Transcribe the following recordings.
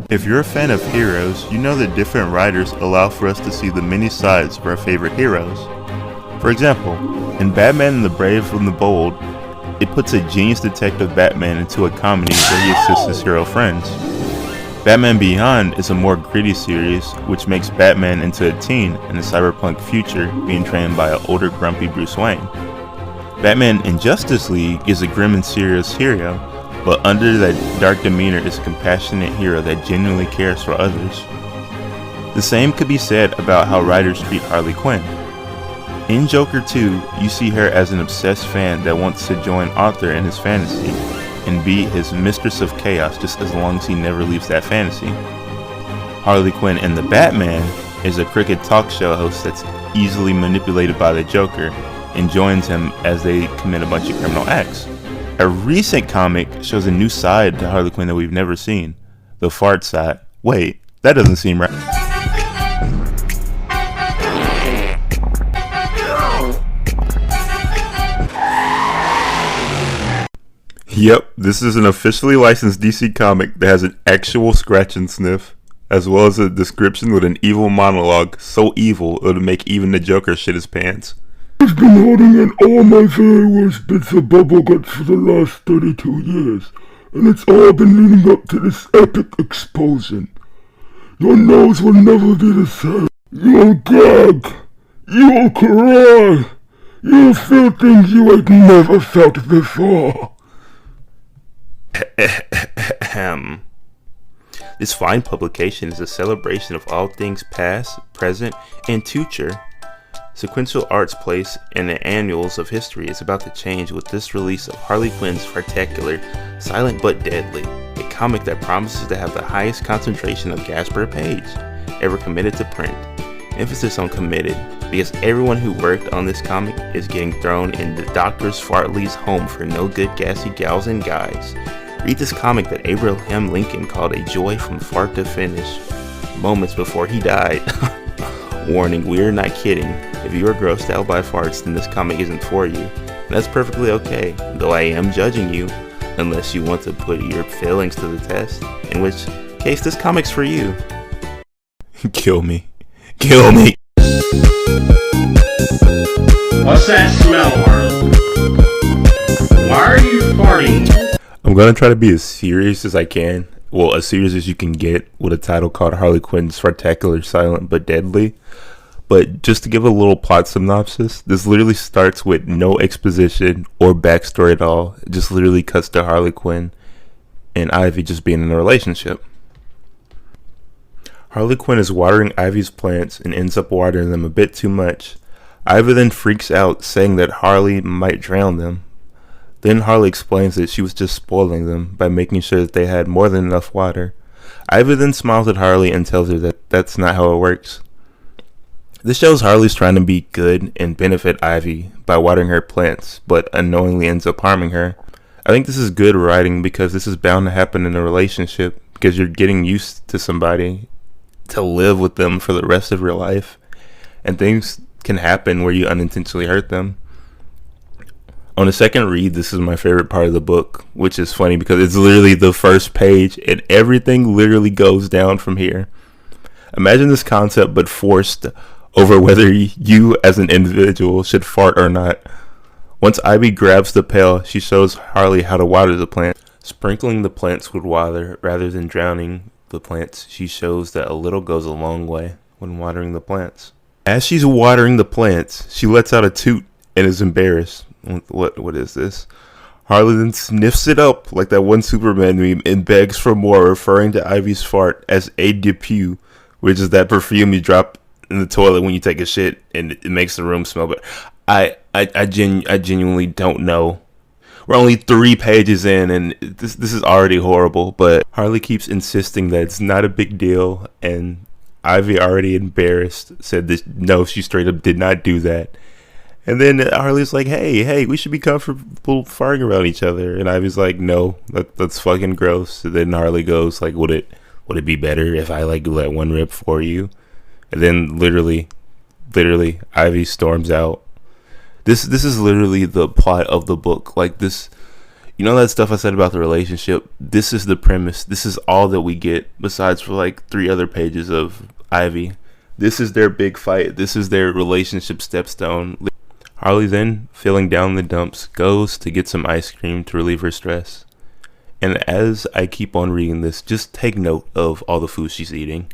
If you're a fan of heroes, you know that different writers allow for us to see the many sides of our favorite heroes. For example, in Batman and the Brave and the Bold, it puts a genius detective Batman into a comedy where he assists his hero friends. Batman Beyond is a more gritty series which makes Batman into a teen in a cyberpunk future being trained by an older grumpy Bruce Wayne. Batman in Justice League is a grim and serious hero, but under that dark demeanor is a compassionate hero that genuinely cares for others. The same could be said about how writers treat Harley Quinn. In Joker 2, you see her as an obsessed fan that wants to join Arthur in his fantasy and be his mistress of chaos just as long as he never leaves that fantasy. Harley Quinn in The Batman is a crooked talk show host that's easily manipulated by the Joker and joins him as they commit a bunch of criminal acts. A recent comic shows a new side to Harley Quinn that we've never seen, the fart side. Wait, that doesn't seem right. Yep, this is an officially licensed DC comic that has an actual scratch and sniff, as well as a description with an evil monologue so evil it would make even the Joker shit his pants. I've been holding in all my very worst bits of bubble guts for the last 32 years, and it's all been leading up to this epic explosion. Your nose will never be the same. You'll gag. You'll cry. You'll feel things you ain't never felt before. This fine publication is a celebration of all things past, present, and future. Sequential art's place in the annals of history is about to change with this release of Harley Quinn's Fartacular, Silent but Deadly, a comic that promises to have the highest concentration of gas per page ever committed to print. Emphasis on committed, because everyone who worked on this comic is getting thrown in the Dr. Fartley's home for no good gassy gals and guys. Read this comic that Abraham Lincoln called a joy from fart to finish, moments before he died. Warning, we're not kidding. If you are grossed out by farts, then this comic isn't for you. And that's perfectly okay, though I am judging you, unless you want to put your feelings to the test, in which case this comic's for you. Kill me. Kill me. What's that smell, Harley? Why are you farting? I'm gonna try to be as serious as I can. Well, as serious as you can get with a title called Harley Quinn's Fartacular, Silent but Deadly. But just to give a little plot synopsis, this literally starts with no exposition or backstory at all. It just literally cuts to Harley Quinn and Ivy just being in a relationship. Harley Quinn is watering Ivy's plants and ends up watering them a bit too much. Ivy then freaks out, saying that Harley might drown them. Then Harley explains that she was just spoiling them by making sure that they had more than enough water. Ivy then smiles at Harley and tells her that that's not how it works. This shows Harley's trying to be good and benefit Ivy by watering her plants, but unknowingly ends up harming her. I think this is good writing because this is bound to happen in a relationship, because you're getting used to somebody to live with them for the rest of your life, and things can happen where you unintentionally hurt them. On the second read, this is my favorite part of the book, which is funny because it's literally the first page and everything literally goes down from here. Imagine this concept but forced over whether you as an individual should fart or not. Once Ivy grabs the pail, she shows Harley how to water the plant. Sprinkling the plants with water rather than drowning the plants, she shows that a little goes a long way when watering the plants. As she's watering the plants, she lets out a toot and is embarrassed. What is this? Harley then sniffs it up like that one Superman meme and begs for more, referring to Ivy's fart as eau de peau, which is that perfume you drop in the toilet when you take a shit and it makes the room smell better. I genuinely don't know. We're only 3 pages in and this is already horrible, but Harley keeps insisting that it's not a big deal, and Ivy, already embarrassed, said this. No, she straight up did not do that. And then Harley's like, hey, we should be comfortable farting around each other. And Ivy's like, no, that's fucking gross. And then Harley goes like, would it be better if I like let one rip for you? And then literally, Ivy storms out. This is literally the plot of the book. Like this, You know that stuff I said about the relationship? This is the premise. This is all that we get, besides for like 3 other pages of Ivy. This is their big fight. This is their relationship stepstone. Harley then, feeling down in the dumps, goes to get some ice cream to relieve her stress. And as I keep on reading this, just take note of all the food she's eating.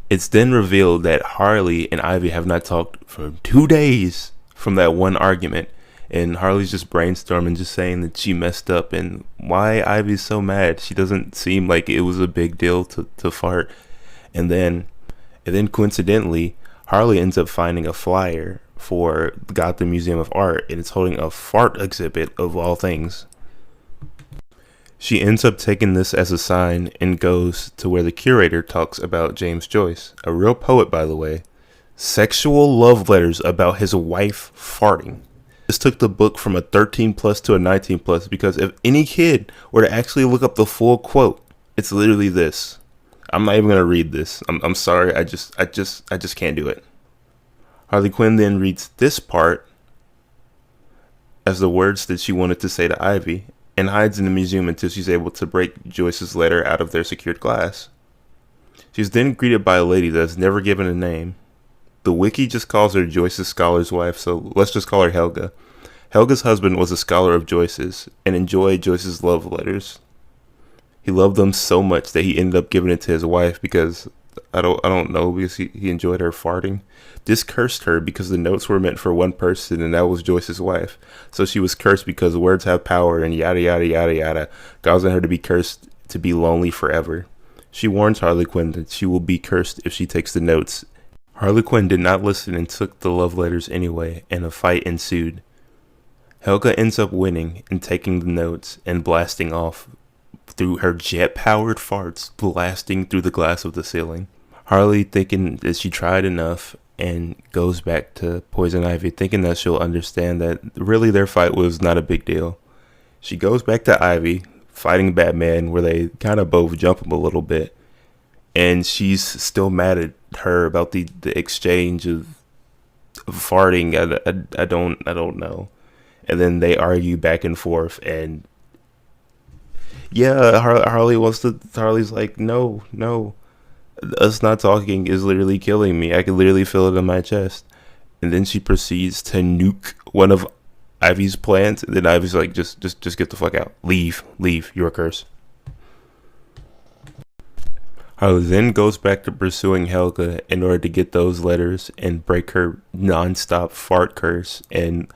It's then revealed that Harley and Ivy have not talked for 2 days from that one argument. And Harley's just brainstorming, just saying that she messed up and why Ivy's so mad. She doesn't seem like it was a big deal to fart. And then coincidentally, Harley ends up finding a flyer for Gotham Museum of Art, and it's holding a fart exhibit of all things. She ends up taking this as a sign and goes to where the curator talks about James Joyce, a real poet, by the way. Sexual love letters about his wife farting. This took the book from a 13 plus to a 19 plus because if any kid were to actually look up the full quote, it's literally this. I'm not even gonna read this. I'm sorry. I just can't do it. Harley Quinn then reads this part as the words that she wanted to say to Ivy and hides in the museum until she's able to break Joyce's letter out of their secured glass. She's then greeted by a lady that's never given a name. The wiki just calls her Joyce's scholar's wife, so let's just call her Helga. Helga's husband was a scholar of Joyce's and enjoyed Joyce's love letters. He loved them so much that he ended up giving it to his wife because I don't know, because he enjoyed her farting. This cursed her because the notes were meant for one person and that was Joyce's wife. So she was cursed because words have power and yada yada yada yada, causing her to be cursed to be lonely forever. She warns Harley Quinn that she will be cursed if she takes the notes. Harley Quinn did not listen and took the love letters anyway, and a fight ensued. Helga ends up winning and taking the notes and blasting off through her jet-powered farts, blasting through the glass of the ceiling. Harley, thinking that she tried enough, and goes back to Poison Ivy, thinking that she'll understand that really their fight was not a big deal. She goes back to Ivy, fighting Batman, where they kind of both jump him a little bit. And she's still mad at her about the exchange of farting. I don't know. And then they argue back and forth. And yeah, Harley's like, no. Us not talking is literally killing me. I can literally feel it in my chest. And then she proceeds to nuke one of Ivy's plants. And then Ivy's like, just get the fuck out. Leave. You're a curse. Harley then goes back to pursuing Helga in order to get those letters and break her non-stop fart curse and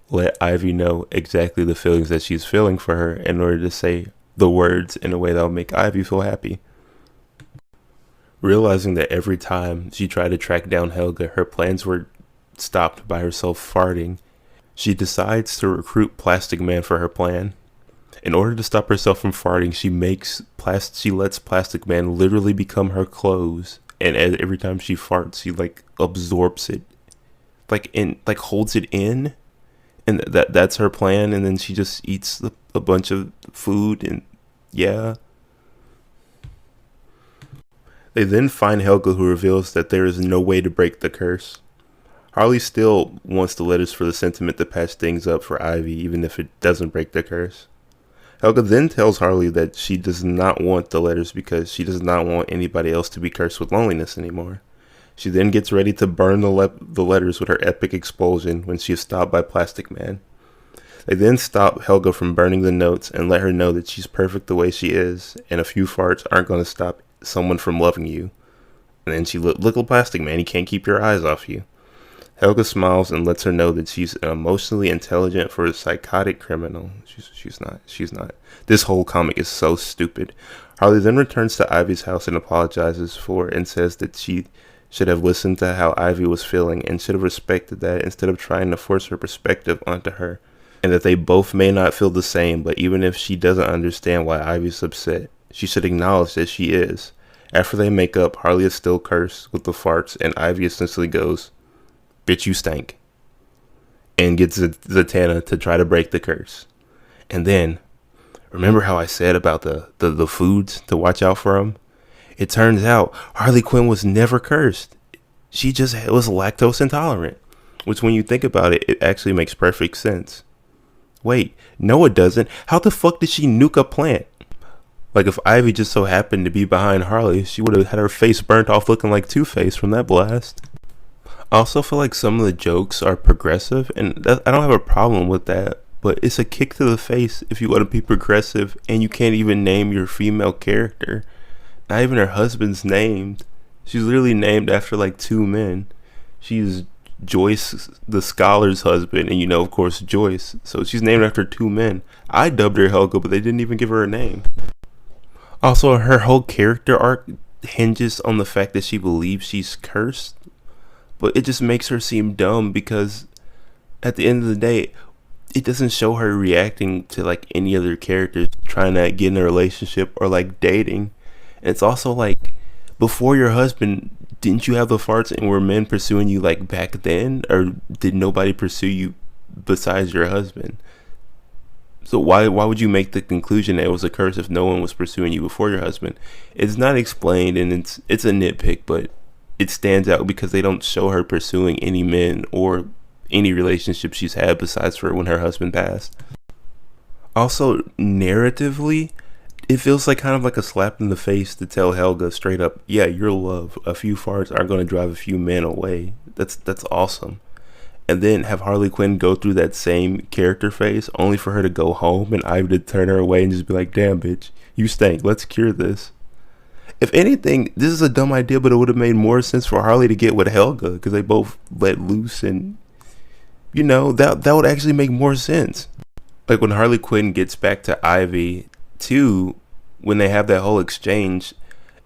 let Ivy know exactly the feelings that she's feeling for her in order to say the words in a way that will make Ivy feel happy. Realizing that every time she tried to track down Helga, her plans were stopped by herself farting, she decides to recruit Plastic Man for her plan. In order to stop herself from farting, she lets Plastic Man literally become her clothes, and every time she farts, she like absorbs it, like holds it in, and that's her plan. And then she just eats a bunch of food, and yeah. They then find Helga, who reveals that there is no way to break the curse. Harley still wants the letters for the sentiment to patch things up for Ivy, even if it doesn't break the curse. Helga then tells Harley that she does not want the letters because she does not want anybody else to be cursed with loneliness anymore. She then gets ready to burn the letters with her epic explosion when she is stopped by Plastic Man. They then stop Helga from burning the notes and let her know that she's perfect the way she is, and a few farts aren't going to stop someone from loving you. And then she look at Plastic Man, he can't keep your eyes off you. Helga smiles and lets her know that she's emotionally intelligent for a psychotic criminal. She's not. This whole comic is so stupid. Harley then returns to Ivy's house and apologizes for it and says that she should have listened to how Ivy was feeling and should have respected that instead of trying to force her perspective onto her. And that they both may not feel the same, but even if she doesn't understand why Ivy's upset, she should acknowledge that she is. After they make up, Harley is still cursed with the farts, and Ivy essentially goes, "Bitch, you stank," and gets Zatanna to try to break the curse. And then, remember how I said about the foods to watch out for them? It turns out Harley Quinn was never cursed. She just was lactose intolerant, which when you think about it, it actually makes perfect sense. Wait, no it doesn't. How the fuck did she nuke a plant? Like, if Ivy just so happened to be behind Harley, she would have had her face burnt off looking like Two-Face from that blast. I also feel like some of the jokes are progressive, and I don't have a problem with that. But it's a kick to the face if you want to be progressive and you can't even name your female character. Not even her husband's named. She's literally named after like two men. She's Joyce, the scholar's husband, and of course, Joyce. So she's named after two men. I dubbed her Helga, but they didn't even give her a name. Also, her whole character arc hinges on the fact that she believes she's cursed. But it just makes her seem dumb because at the end of the day, it doesn't show her reacting to like any other characters trying to get in a relationship or like dating. And it's also like, before your husband, didn't you have the farts and were men pursuing you like back then? Or did nobody pursue you besides your husband? So why would you make the conclusion that it was a curse if no one was pursuing you before your husband? It's not explained, and it's a nitpick, but it stands out because they don't show her pursuing any men or any relationship she's had besides for when her husband passed. Also, narratively, it feels like kind of like a slap in the face to tell Helga straight up, yeah, your love, a few farts are going to drive a few men away. That's awesome. And then have Harley Quinn go through that same character phase only for her to go home and Ivy to turn her away and just be like, damn bitch, you stink, let's cure this. If anything, this is a dumb idea, but it would have made more sense for Harley to get with Helga because they both let loose, and that would actually make more sense. Like when Harley Quinn gets back to Ivy too, when they have that whole exchange,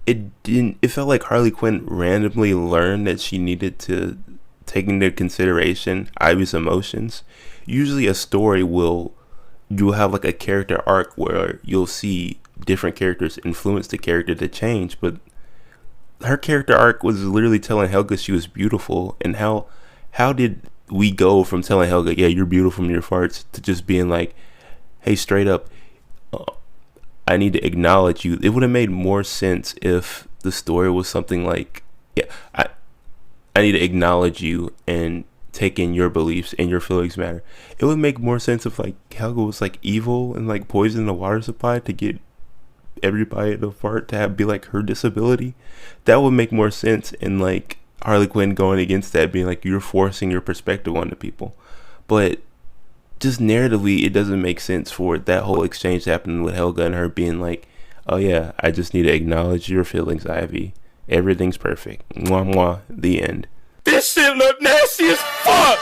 it felt like Harley Quinn randomly learned that she needed to take into consideration Ivy's emotions. Usually a story you'll have like a character arc where you'll see different characters influence the character to change, but her character arc was literally telling Helga she was beautiful. And how did we go from telling Helga, yeah, you're beautiful from your farts, to just being like, hey, straight up, I need to acknowledge you? It would have made more sense if the story was something like, yeah, I need to acknowledge you and take in your beliefs and your feelings matter. It would make more sense if like Helga was like evil and like poisoning the water supply to get everybody to fart to be like her disability. That would make more sense, and like Harley Quinn going against that, being like, you're forcing your perspective onto people. But just narratively, it doesn't make sense for that whole exchange happening with Helga and her being like, oh yeah, I just need to acknowledge your feelings, Ivy. Everything's perfect. Mwah, mwah. The end. This shit look nasty as fuck!